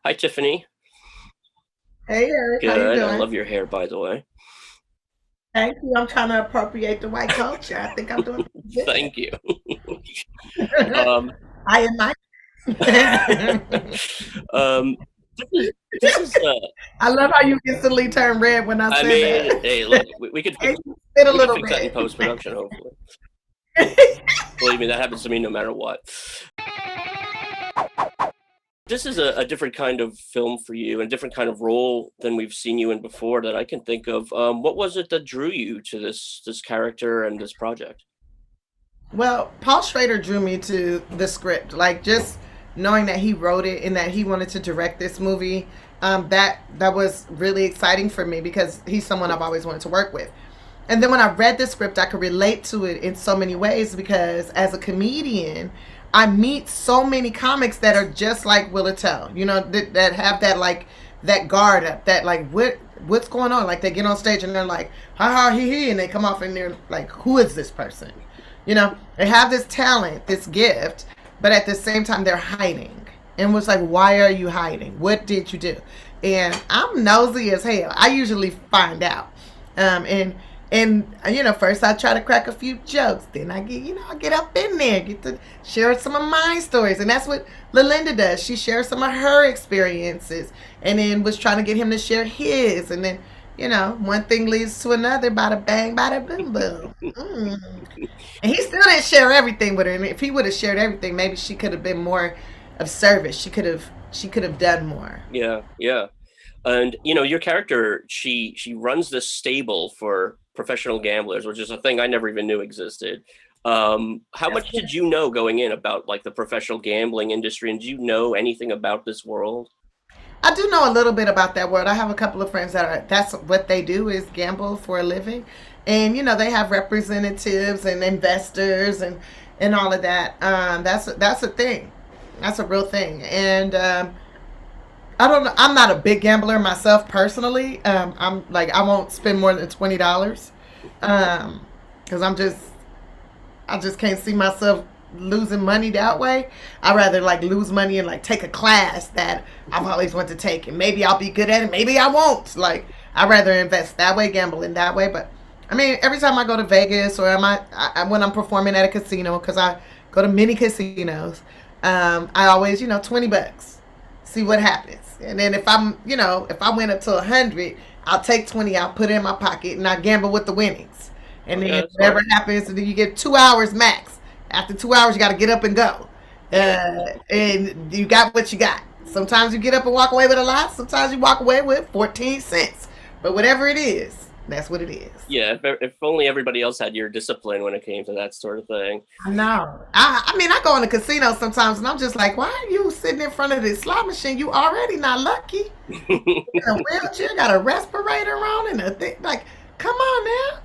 Hi, Tiffany. Hey Eric, how you Good. I doing? love your hair, by the way. Thank you. I'm trying to appropriate the white culture. I think I'm doing pretty Thank you. good. Um, I am my. um, this is. I love how you instantly turn red when I I said mean, that. hey, look, we could And fix you spit a we could little fix that in red. post production. Hopefully, believe me, that happens to me no matter what. This is a different kind of film for you and a different kind of role than we've seen you in before that I can think of. What was it that drew you to this character and this project? Well, Paul Schrader drew me to the script. Like just knowing that he wrote it and that he wanted to direct this movie, that was really exciting for me because he's someone I've always wanted to work with. And then when I read the script, I could relate to it in so many ways because as a comedian, I meet so many comics that are just like Will Tell, that have that like that guard up, that like what's going on? Like they get on stage and they're like, ha ha he he, and they come off and they're like, who is this person? They have this talent, this gift, but at the same time they're hiding. And was like, why are you hiding? What did you do? And I'm nosy as hell. I usually find out. And first I try to crack a few jokes. Then I get up in there, get to share some of my stories. And that's what Lalinda does. She shares some of her experiences and then was trying to get him to share his. And then, one thing leads to another, bada bang, bada boom boom. And he still didn't share everything with her. And if he would have shared everything, maybe she could have been more of service. She could have done more. Yeah, yeah. And your character, she runs this stable for professional gamblers, which is a thing I never even knew existed. How That's much it. did you know going in about like the professional gambling industry, and do you know anything about this world? I do know a little bit about that world. I have a couple of friends that's what they do is gamble for a living. And they have representatives and investors and all of that. That's a thing. That's a real thing. And I don't know. I'm not a big gambler myself personally. I'm like I won't spend more than $20. Because I just can't see myself losing money that way. I'd rather like lose money and like take a class that I've always wanted to take, and maybe I'll be good at it, maybe I won't. Like I'd rather invest that way, gamble in that way. But I mean, every time I go to Vegas or when I'm performing at a casino, because I go to many casinos, I always $20, see what happens. And then if I win up to 100, I'll take 20, I'll put it in my pocket, and I gamble with the winnings. And Okay, then that's whatever smart. happens, and then you get 2 hours max. After 2 hours, you got to get up and go. And you got what you got. Sometimes you get up and walk away with a lot. Sometimes you walk away with 14 cents. But whatever it is, that's what it is. Yeah, if only everybody else had your discipline when it came to that sort of thing. I know. I mean, I go in the casino sometimes, and I'm just like, why are you sitting in front of this slot machine? You already not lucky. In a wheelchair, got a respirator on, and a thing. Like, come on now.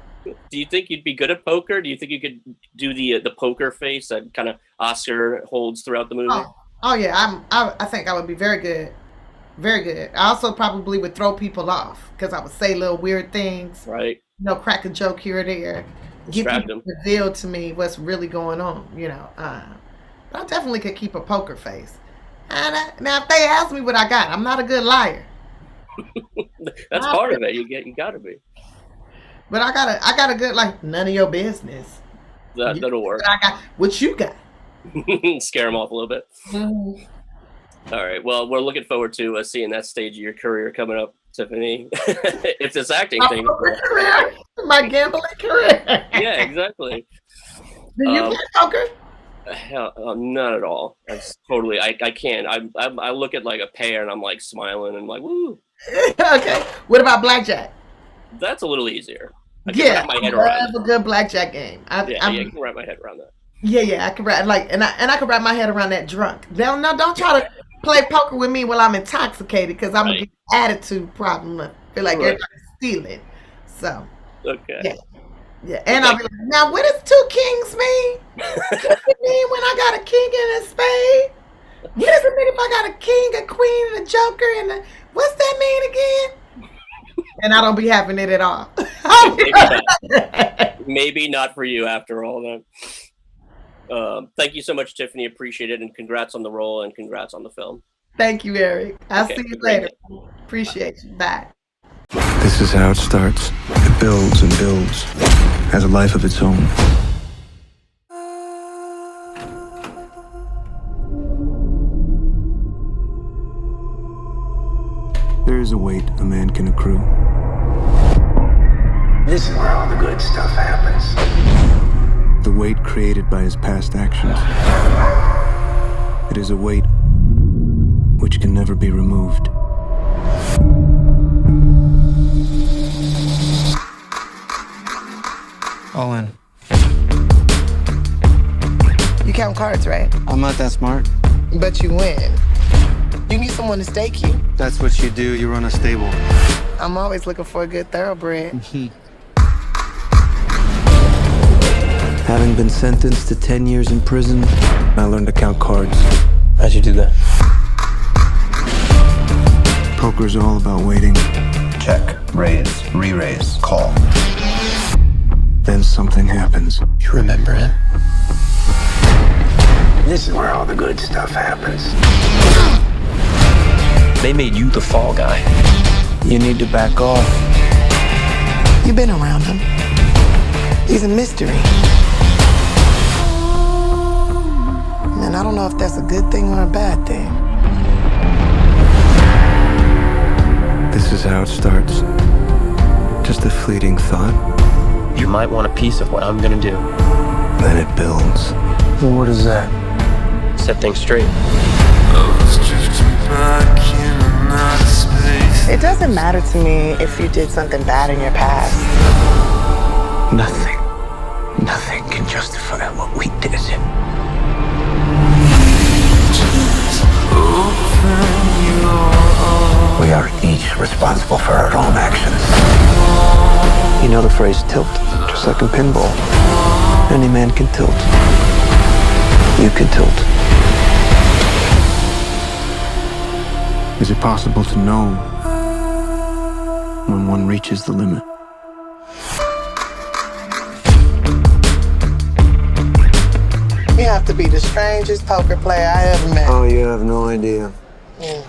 Do you think you'd be good at poker? Do you think you could do the poker face that kind of Oscar holds throughout the movie? Oh yeah. I think I would be very good. Very good. I also probably would throw people off because I would say little weird things, Right, crack a joke here or there, get distract people them. to reveal to me what's really going on. But I definitely could keep a poker face. And now, if they ask me what I got, I'm not a good That's liar, part of it. You got to be. but I got a good like none of your business. That You that'll what work. I got, what you got. Scare them off a little bit. Mhm. All right. Well, we're looking forward to seeing that stage of your career coming up, Tiffany. If this acting My thing, of poker course. career, my gambling career. Yeah, exactly. Do you play Um, poker? hell, not at all. That's totally. I can't. I look at like a pair and I'm like smiling and like, woo. Okay. What about blackjack? That's a little easier. I can Yeah, wrap my I head around love it. a good blackjack game. Yeah, yeah, I can wrap my head around that. Yeah, I can wrap like and I can wrap my head around that drunk. No, don't try to play poker with me while I'm intoxicated because I'm gonna Right. get an attitude problem. I feel like Right. everybody's stealing. So Okay. yeah, yeah. Well, And I'll thank be like, now what does two kings mean? What does it mean when I got a king and a spade? What does it mean if I got a king, a queen, and a joker and what's that mean again? And I don't be having it at all. maybe not. Maybe not for you after all. Then. Thank you so much, Tiffany. Appreciate it, and congrats on the role, and congrats on the film. Thank you, Eric. I'll Okay, see you great. later. Appreciate you. Bye. This is how it starts. It builds and builds, has a life of its own. There is a weight a man can accrue. This is where all the good stuff happens. The weight created by his past actions. It is a weight which can never be removed. All in. You count cards, right? I'm not that smart. But you win. You need someone to stake you. That's what you do. You run a stable. I'm always looking for a good thoroughbred. Having been sentenced to 10 years in prison, I learned to count cards. How'd you do that? Poker's all about waiting. Check, raise, re-raise, call. Then something happens. You remember him? This is where all the good stuff happens. They made you the fall guy. You need to back off. You've been around him. He's a mystery. And I don't know if that's a good thing or a bad thing. This is how it starts. Just a fleeting thought. You might want a piece of what I'm gonna do. Then it builds. What is that? Set things straight. It doesn't matter to me if you did something bad in your past. Nothing can justify what we did. We are each responsible for our own actions. You know the phrase tilt, just like in pinball. Any man can tilt. You can tilt. Is it possible to know when one reaches the limit? You have to be the strangest poker player I ever met. Oh, you have no idea. Mm.